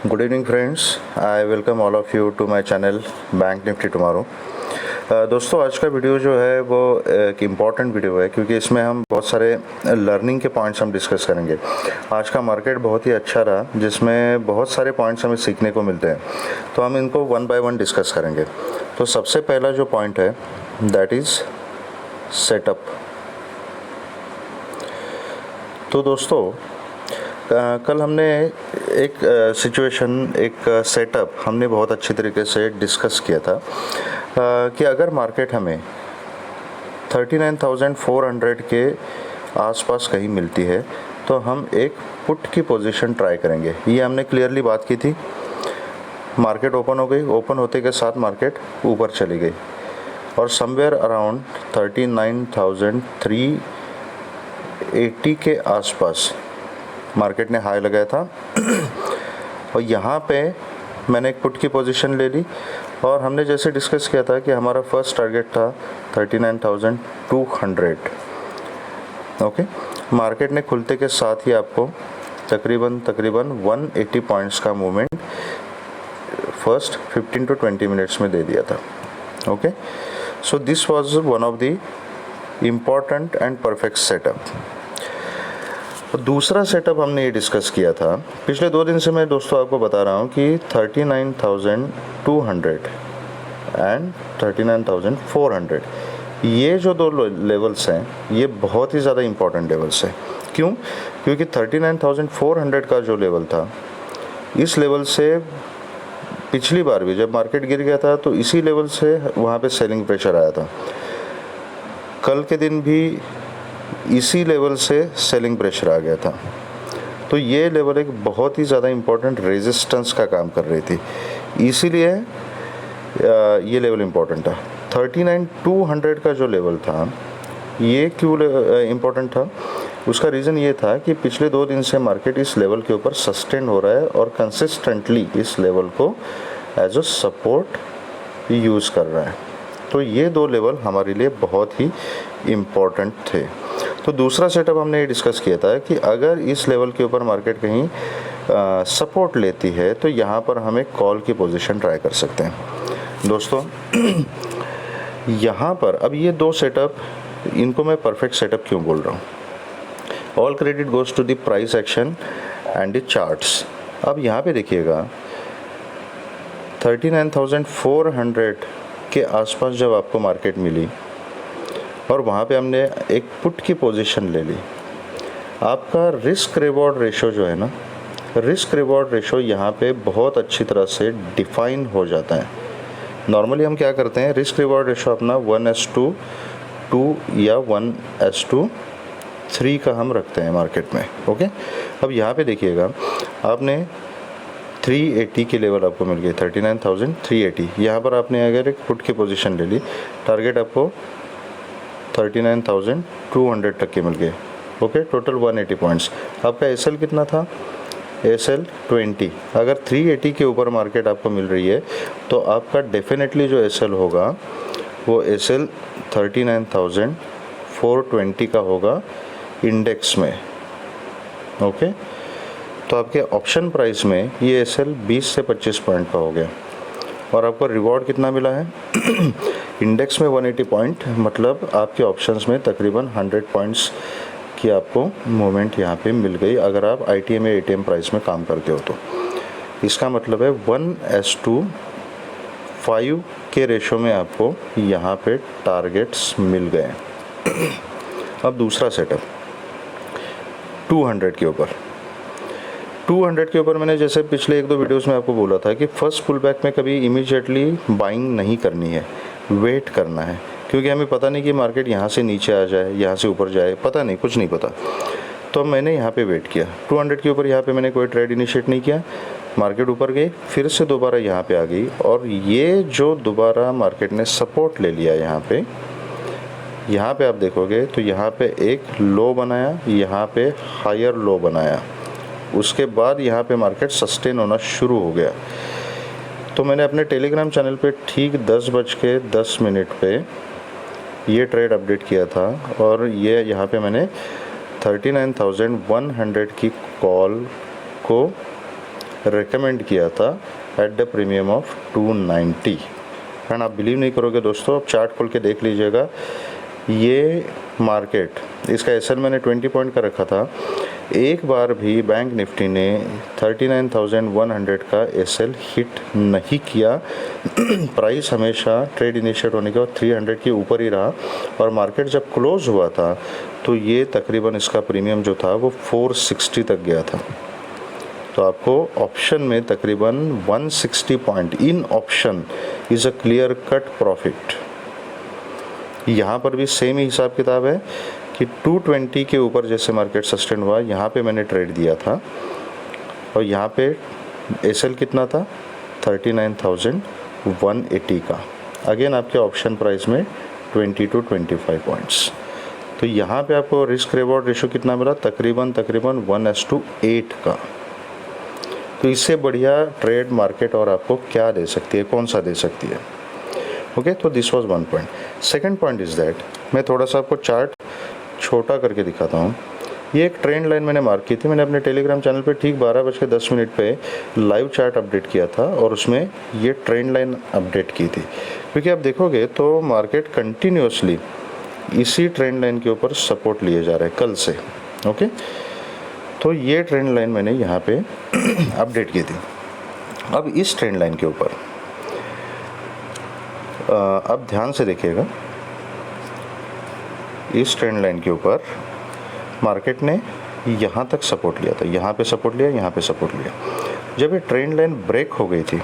Good evening friends, I welcome all of you to my channel Bank Nifty Tomorrow. दोस्तों, आज का video जो है वो एक इम्पॉर्टेंट वीडियो है क्योंकि इसमें हम बहुत सारे लर्निंग के पॉइंट्स हम डिस्कस करेंगे। आज का मार्केट बहुत ही अच्छा रहा जिसमें बहुत सारे पॉइंट्स हमें सीखने को मिलते हैं, तो हम इनको वन बाय वन डिस्कस करेंगे। तो सबसे पहला जो पॉइंट है दैट इज़ सेटअप। तो दोस्तों, कल हमने एक सिचुएशन, एक सेटअप हमने बहुत अच्छी तरीके से डिस्कस किया था कि अगर मार्केट हमें 39,400 के आसपास कहीं मिलती है तो हम एक पुट की पोजीशन ट्राई करेंगे। ये हमने क्लियरली बात की थी। मार्केट ओपन हो गई, ओपन होते के साथ मार्केट ऊपर चली गई और समवेयर अराउंड 39,380 के आसपास मार्केट ने हाई लगाया था और यहाँ पे मैंने एक पुट की पोजीशन ले ली और हमने जैसे डिस्कस किया था कि हमारा फर्स्ट टारगेट था 39,200। ओके, मार्केट ने खुलते के साथ ही आपको तकरीबन 180 पॉइंट्स का मूवमेंट फर्स्ट 15 to 20 मिनट्स में दे दिया था। Okay, so this was one of the important and perfect setup. दूसरा सेटअप हमने ये डिस्कस किया था पिछले 2 दिन से। मैं दोस्तों आपको बता रहा हूँ कि 39,200 एंड 39,400 ये जो दो लेवल्स हैं ये बहुत ही ज़्यादा इम्पॉर्टेंट लेवल्स हैं। क्यों? क्योंकि 39,400 का जो लेवल था, इस लेवल से पिछली बार भी जब मार्केट गिर गया था तो इसी लेवल से वहाँ पे सेलिंग प्रेशर आया था। कल के दिन भी इसी लेवल से सेलिंग प्रेशर आ गया था। तो ये लेवल एक बहुत ही ज़्यादा इम्पोर्टेंट रेजिस्टेंस का काम कर रही थी, इसीलिए ये लेवल इम्पोर्टेंट था। 39,200 का जो लेवल था ये क्यों इम्पोर्टेंट था? उसका रीज़न ये था कि पिछले 2 दिन से मार्केट इस लेवल के ऊपर सस्टेन हो रहा है और कंसिस्टेंटली इस लेवल को एज अ सपोर्ट यूज़ कर रहा है। तो ये 2 लेवल हमारे लिए बहुत ही इम्पोर्टेंट थे। तो दूसरा सेटअप हमने ये डिस्कस किया था कि अगर इस लेवल के ऊपर मार्केट कहीं सपोर्ट लेती है तो यहाँ पर हम एक कॉल की पोजीशन ट्राई कर सकते हैं। दोस्तों, यहाँ पर अब ये 2 सेटअप, इनको मैं परफेक्ट सेटअप क्यों बोल रहा हूँ? All credit goes to the price action and the charts. अब यहाँ पे देखिएगा 39,400 के आसपास जब आपको मार्केट मिली और वहाँ पे हमने एक पुट की पोजीशन ले ली, आपका रिस्क रिवॉर्ड रेशो जो है ना, रिस्क रिवॉर्ड रेशो यहाँ पे बहुत अच्छी तरह से डिफाइन हो जाता है। नॉर्मली हम क्या करते हैं, रिस्क रिवॉर्ड रेशो अपना 1:2 या 1:3 का हम रखते हैं मार्केट में। ओके, अब यहाँ पे देखिएगा आपने 380 के लेवल आपको मिल गए, 39,380। यहाँ पर आपने अगर एक पुट की पोजीशन ले ली, टारगेट आपको 39,200 तक के मिल गए। Okay, total 180 points. आपका एसएल कितना था? एसएल 20। अगर 380 के ऊपर मार्केट आपको मिल रही है तो आपका डेफिनेटली जो एसएल होगा वो एसएल 39,420 का होगा इंडेक्स में। ओके, तो आपके ऑप्शन प्राइस में ये एसएल 20 से 25 पॉइंट का हो गया और आपको रिवॉर्ड कितना मिला है? इंडेक्स में 180 पॉइंट, मतलब आपके ऑप्शंस में तकरीबन 100 पॉइंट्स की आपको मूवमेंट यहाँ पे मिल गई अगर आप आईटीएम या एटीएम प्राइस में काम करते हो तो। इसका मतलब है 1:5 के रेशो में आपको यहाँ पे टारगेट्स मिल गए। अब दूसरा सेटअप 200 के ऊपर। 200 के ऊपर मैंने जैसे पिछले 1-2 वीडियोस में आपको बोला था कि फर्स्ट पुल बैक में कभी इमीडिएटली बाइंग नहीं करनी है, वेट करना है, क्योंकि हमें पता नहीं कि मार्केट यहाँ से नीचे आ जाए, यहाँ से ऊपर जाए, पता नहीं, कुछ नहीं पता। तो मैंने यहाँ पे वेट किया 200 के ऊपर। यहाँ पे मैंने कोई ट्रेड इनिशिएट नहीं किया। मार्केट ऊपर गई, फिर से दोबारा यहाँ पे आ गई और ये जो दोबारा मार्केट ने सपोर्ट ले लिया यहाँ पे आप देखोगे तो यहाँ पे एक लो बनाया, यहाँ पे हायर लो बनाया, उसके बाद यहाँ पे मार्केट सस्टेन होना शुरू हो गया। तो मैंने अपने टेलीग्राम चैनल पे ठीक 10:10 पे ये ट्रेड अपडेट किया था और ये यहाँ पे मैंने 39,100 की कॉल को रेकमेंड किया था at the premium of 290। And आप बिलीव नहीं करोगे दोस्तों, आप चार्ट खोल के देख लीजिएगा, ये मार्केट, इसका एसएल मैंने 20 पॉइंट का रखा था, एक बार भी बैंक निफ्टी ने 39,100 का एसएल हिट नहीं किया। प्राइस हमेशा ट्रेड इनिशिएट होने के बाद 300 के ऊपर ही रहा, और मार्केट जब क्लोज हुआ था तो ये तकरीबन इसका प्रीमियम जो था वो 460 तक गया था। तो आपको ऑप्शन में तकरीबन 160 point in option is a clear cut profit. यहाँ पर भी सेम ही हिसाब किताब है कि 220 के ऊपर जैसे मार्केट सस्टेन हुआ, यहाँ पे मैंने ट्रेड दिया था, और यहाँ पे एसएल कितना था 39,180 का, अगेन आपके ऑप्शन प्राइस में 20 to 25 पॉइंट्स। तो यहाँ पे आपको रिस्क रिवॉर्ड रेशो कितना मिला, तकरीबन 1:8 का। तो इससे बढ़िया ट्रेड मार्केट और आपको क्या दे सकती है, कौन सा दे सकती है। ओके, तो this was one point. Second point is that, मैं थोड़ा सा आपको चार्ट छोटा करके दिखाता हूँ। ये एक ट्रेंड लाइन मैंने मार्क की थी, मैंने अपने टेलीग्राम चैनल पे ठीक 12:10 पे लाइव चार्ट अपडेट किया था, और उसमें ये ट्रेंड लाइन अपडेट की थी। क्योंकि आप देखोगे तो मार्केट कंटिन्यूसली इसी ट्रेंड लाइन के ऊपर सपोर्ट लिए जा रहे हैं कल से। ओके, तो ये ट्रेंड लाइन मैंने यहाँ पे अपडेट की थी। अब इस ट्रेंड लाइन के ऊपर अब ध्यान से देखिएगा, इस ट्रेंड लाइन के ऊपर मार्केट ने यहाँ तक सपोर्ट लिया था, यहाँ पे सपोर्ट लिया, यहाँ पे सपोर्ट लिया। जब ये ट्रेंड लाइन ब्रेक हो गई थी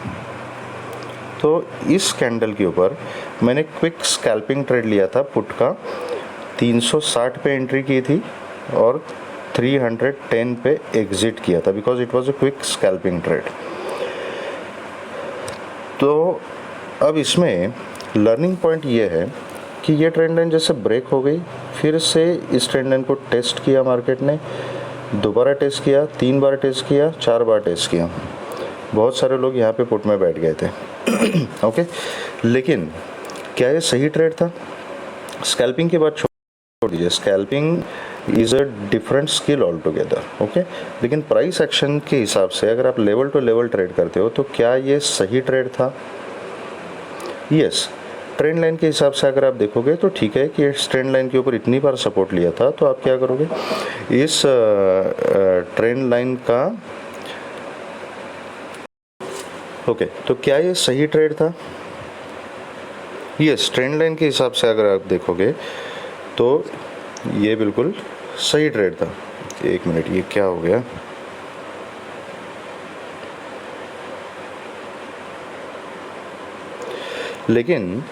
तो इस कैंडल के ऊपर मैंने क्विक स्कैल्पिंग ट्रेड लिया था पुट का, 360 पे एंट्री की थी और 310 पे एग्जिट किया था, because it was a quick scalping trade. तो अब इसमें लर्निंग पॉइंट ये है कि ये ट्रेंड लाइन जैसे ब्रेक हो गई, फिर से इस ट्रेंड लाइन को टेस्ट किया मार्केट ने, दोबारा टेस्ट किया, 3 बार टेस्ट किया, 4 बार टेस्ट किया। बहुत सारे लोग यहाँ पे पुट में बैठ गए थे। ओके, लेकिन क्या ये सही ट्रेड था? स्कैल्पिंग की बात छोड़ दीजिए, scalping is a different skill all together. Okay, लेकिन प्राइस एक्शन के हिसाब से अगर आप लेवल टू लेवल ट्रेड करते हो तो क्या ये सही ट्रेड था? यस, ट्रेंड लाइन के हिसाब से अगर आप देखोगे तो ठीक है कि इस ट्रेंड लाइन के ऊपर इतनी बार सपोर्ट लिया था, तो आप क्या करोगे, इस ट्रेंड लाइन का ओके, तो क्या ये सही ट्रेड था? यस, ट्रेंड लाइन के हिसाब से अगर आप देखोगे तो ये बिल्कुल सही ट्रेड था। एक मिनट, ये क्या हो गया? लेकिन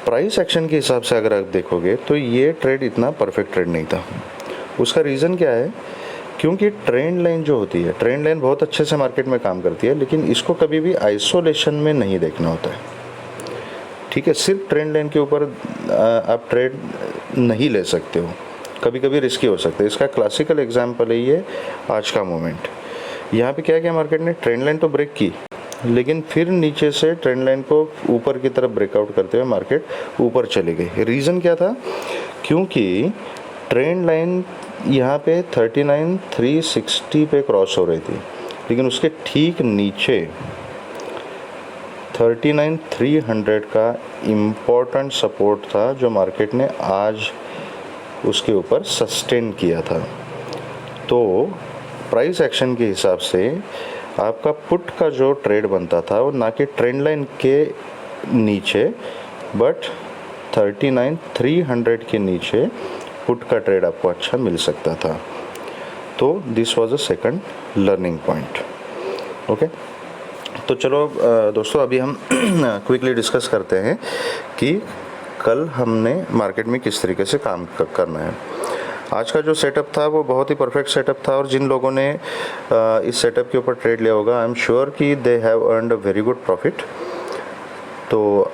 प्राइस एक्शन के हिसाब से अगर आप देखोगे तो ये ट्रेड इतना परफेक्ट ट्रेड नहीं था। उसका रीज़न क्या है? क्योंकि ट्रेंड लाइन जो होती है, ट्रेंड लाइन बहुत अच्छे से मार्केट में काम करती है, लेकिन इसको कभी भी आइसोलेशन में नहीं देखना होता है। ठीक है, सिर्फ ट्रेंड लाइन के ऊपर आप ट्रेड नहीं ले सकते हो, कभी कभी रिस्की हो सकते हैं। इसका क्लासिकल एग्जाम्पल है ये आज का मोमेंट। यहाँ पे क्या किया मार्केट ने, ट्रेंड लाइन तो ब्रेक की, लेकिन फिर नीचे से ट्रेंड लाइन को ऊपर की तरफ ब्रेकआउट करते हुए मार्केट ऊपर चली गई। रीज़न क्या था? क्योंकि ट्रेंड लाइन यहाँ पे 39,360 पे क्रॉस हो रही थी, लेकिन उसके ठीक नीचे 39,300 का इम्पोर्टेंट सपोर्ट था जो मार्केट ने आज उसके ऊपर सस्टेन किया था। तो प्राइस एक्शन के हिसाब से आपका पुट का जो ट्रेड बनता था वो ना कि ट्रेंड लाइन के नीचे, बट 39,300 के नीचे पुट का ट्रेड आपको अच्छा मिल सकता था। तो this was a second learning point. Okay, तो चलो दोस्तों, अभी हम क्विकली डिस्कस करते हैं कि कल हमने मार्केट में किस तरीके से काम करना है। आज का जो सेटअप था वो बहुत ही परफेक्ट सेटअप था, और जिन लोगों ने इस सेटअप के ऊपर ट्रेड लिया होगा, आई एम श्योर कि they have earned a very good profit. तो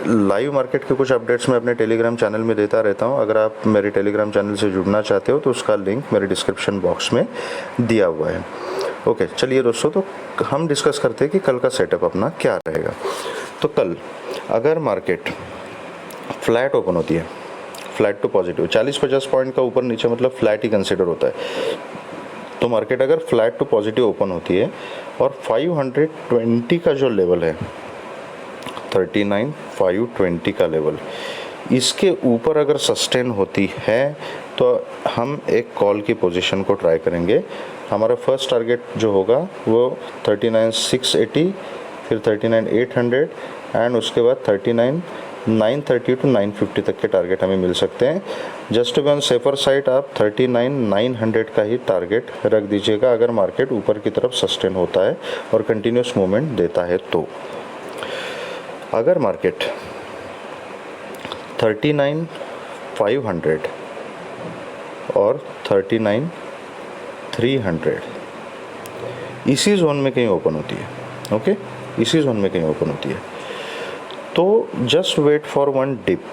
लाइव मार्केट के कुछ अपडेट्स मैं अपने टेलीग्राम चैनल में देता रहता हूं। अगर आप मेरे टेलीग्राम चैनल से जुड़ना चाहते हो तो उसका लिंक मेरे डिस्क्रिप्शन बॉक्स में दिया हुआ है। ओके, चलिए दोस्तों, तो हम डिस्कस करते हैं कि कल का सेटअप अपना क्या रहेगा। तो कल अगर मार्केट फ्लैट ओपन होती है, फ्लैट टू पॉजिटिव, 40-50 पॉइंट का ऊपर नीचे मतलब फ्लैट ही कंसिडर होता है। तो मार्केट अगर फ्लैट टू पॉजिटिव ओपन होती है और 520 का जो लेवल है 39,520 का लेवल, इसके ऊपर अगर सस्टेन होती है तो हम एक कॉल की पोजीशन को ट्राई करेंगे। हमारा फर्स्ट टारगेट जो होगा वो 39,680, फिर 39,800 एंड उसके बाद 39,930 टू 950 तक के टारगेट हमें मिल सकते हैं। Just to be on safer side आप 39,900 का ही टारगेट रख दीजिएगा अगर मार्केट ऊपर की तरफ सस्टेन होता है और कंटिन्यूस मूवमेंट देता है तो। अगर मार्केट 39,500 और 39,300 इसी जोन में कहीं ओपन होती है, ओके, इसी जोन में कहीं ओपन होती है तो just wait for one dip.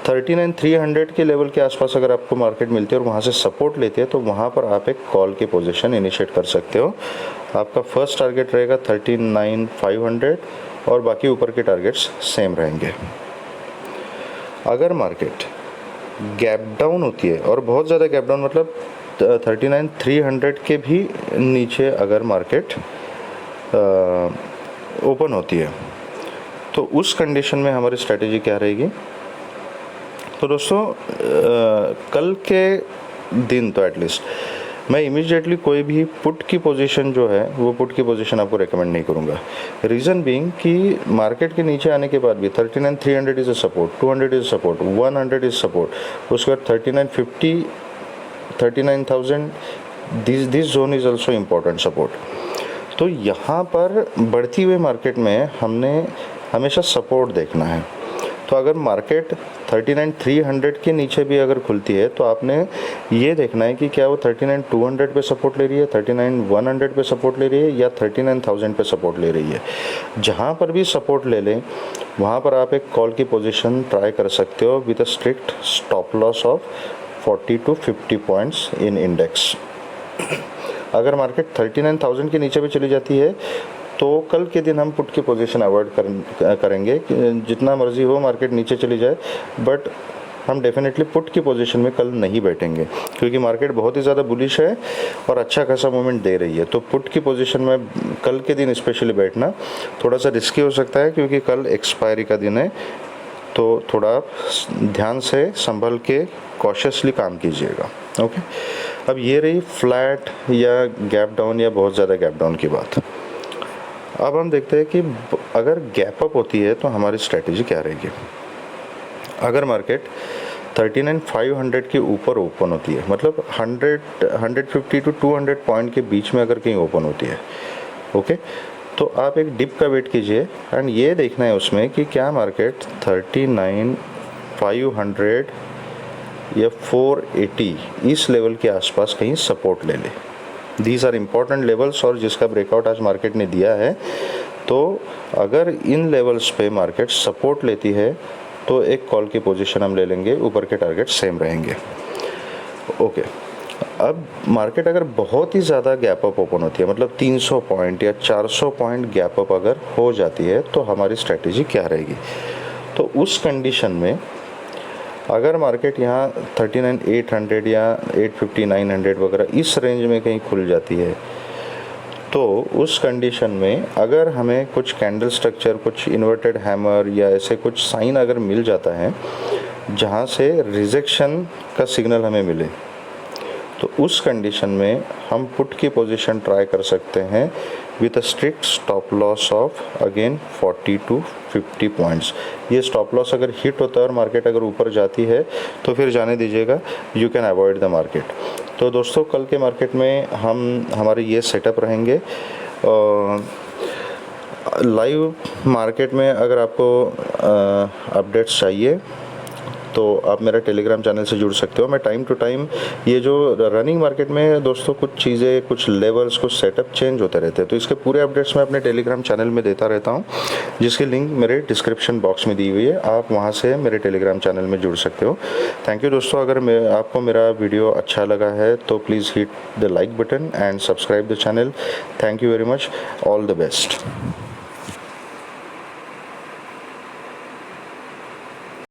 39,300 के लेवल के आसपास अगर आपको मार्केट मिलती है और वहाँ से सपोर्ट लेती है तो वहाँ पर आप एक कॉल की पोजीशन इनिशिएट कर सकते हो। आपका फर्स्ट टारगेट रहेगा 39,500 और बाकी ऊपर के टारगेट्स सेम रहेंगे। अगर मार्केट गैप डाउन होती है और बहुत ज़्यादा गैप डाउन मतलब 39,300 के भी नीचे अगर मार्केट ओपन होती है तो उस कंडीशन में हमारी स्ट्रैटेजी क्या रहेगी। तो दोस्तों कल के दिन तो एटलीस्ट मैं इमीडिएटली कोई भी पुट की पोजीशन जो है वो पुट की पोजीशन आपको रेकमेंड नहीं करूँगा। रीज़न बीइंग कि मार्केट के नीचे आने के बाद भी 39,300 is a support, 200 is support, 100 is support, उसके बाद 39,50, 39,000 this zone is also important support. तो यहाँ पर बढ़ती हुई मार्केट में हमने हमेशा सपोर्ट देखना है। तो अगर मार्केट 39,300 के नीचे भी अगर खुलती है तो आपने ये देखना है कि क्या वो 39,200 पे सपोर्ट ले रही है, 39,100 पे सपोर्ट ले रही है या 39,000 पे सपोर्ट ले रही है। जहाँ पर भी सपोर्ट ले लें वहाँ पर आप एक कॉल की पोजीशन ट्राई कर सकते हो with a strict stop loss of 40 to 50 points in index. अगर मार्केट 39,000 के नीचे भी चली जाती है तो कल के दिन हम पुट की पोजीशन अवॉइड करेंगे। जितना मर्जी हो मार्केट नीचे चली जाए बट हम डेफिनेटली पुट की पोजीशन में कल नहीं बैठेंगे क्योंकि मार्केट बहुत ही ज़्यादा बुलिश है और अच्छा खासा मूवमेंट दे रही है। तो पुट की पोजीशन में कल के दिन स्पेशली बैठना थोड़ा सा रिस्की हो सकता है क्योंकि कल एक्सपायरी का दिन है। तो थोड़ा ध्यान से संभल के कॉशियसली काम कीजिएगा, ओके। अब ये रही फ्लैट या गैप डाउन या बहुत ज़्यादा गैप डाउन की बात। अब हम देखते हैं कि अगर गैप अप होती है तो हमारी स्ट्रैटेजी क्या रहेगी। अगर मार्केट 39,500 के ऊपर ओपन होती है मतलब 150 to 200 पॉइंट के बीच में अगर कहीं ओपन होती है, ओके, तो आप एक डिप का वेट कीजिए एंड ये देखना है उसमें कि क्या मार्केट 39,500 या 480 इस लेवल के आसपास कहीं सपोर्ट ले ले। दीज आर इम्पॉर्टेंट लेवल्स और जिसका ब्रेकआउट आज मार्केट ने दिया है। तो अगर इन लेवल्स पे मार्केट सपोर्ट लेती है तो एक कॉल की पोजीशन हम ले लेंगे, ऊपर के टारगेट सेम रहेंगे, ओके। अब मार्केट अगर बहुत ही ज़्यादा गैप अप ओपन होती है मतलब 300 पॉइंट या 400 पॉइंट गैप अप अगर हो जाती है तो हमारी स्ट्रैटेजी क्या रहेगी। तो उस कंडीशन में अगर मार्केट यहाँ 39,800 या 850, 900 वगैरह इस रेंज में कहीं खुल जाती है तो उस कंडीशन में अगर हमें कुछ कैंडल स्ट्रक्चर, कुछ इन्वर्टेड हैमर या ऐसे कुछ साइन अगर मिल जाता है जहाँ से रिजेक्शन का सिग्नल हमें मिले तो उस कंडीशन में हम पुट की पोजीशन ट्राई कर सकते हैं with a strict stop loss of again 40 to 50 points. ये स्टॉप लॉस अगर हिट होता है और मार्केट अगर ऊपर जाती है तो फिर जाने दीजिएगा, you can avoid the market. तो दोस्तों कल के मार्केट में हमारे ये सेटअप रहेंगे। लाइव मार्केट में अगर आपको अपडेट्स चाहिए तो आप मेरा टेलीग्राम चैनल से जुड़ सकते हो। मैं टाइम टू टाइम ये जो रनिंग मार्केट में दोस्तों कुछ चीज़ें, कुछ लेवल्स, कुछ सेटअप चेंज होते रहते हैं तो इसके पूरे अपडेट्स मैं अपने टेलीग्राम चैनल में देता रहता हूँ जिसकी लिंक मेरे डिस्क्रिप्शन बॉक्स में दी हुई है। आप वहाँ से मेरे टेलीग्राम चैनल में जुड़ सकते हो। थैंक यू दोस्तों। अगर आपको मेरा वीडियो अच्छा लगा है तो please hit the like button and subscribe the channel. Thank you very much. All the best.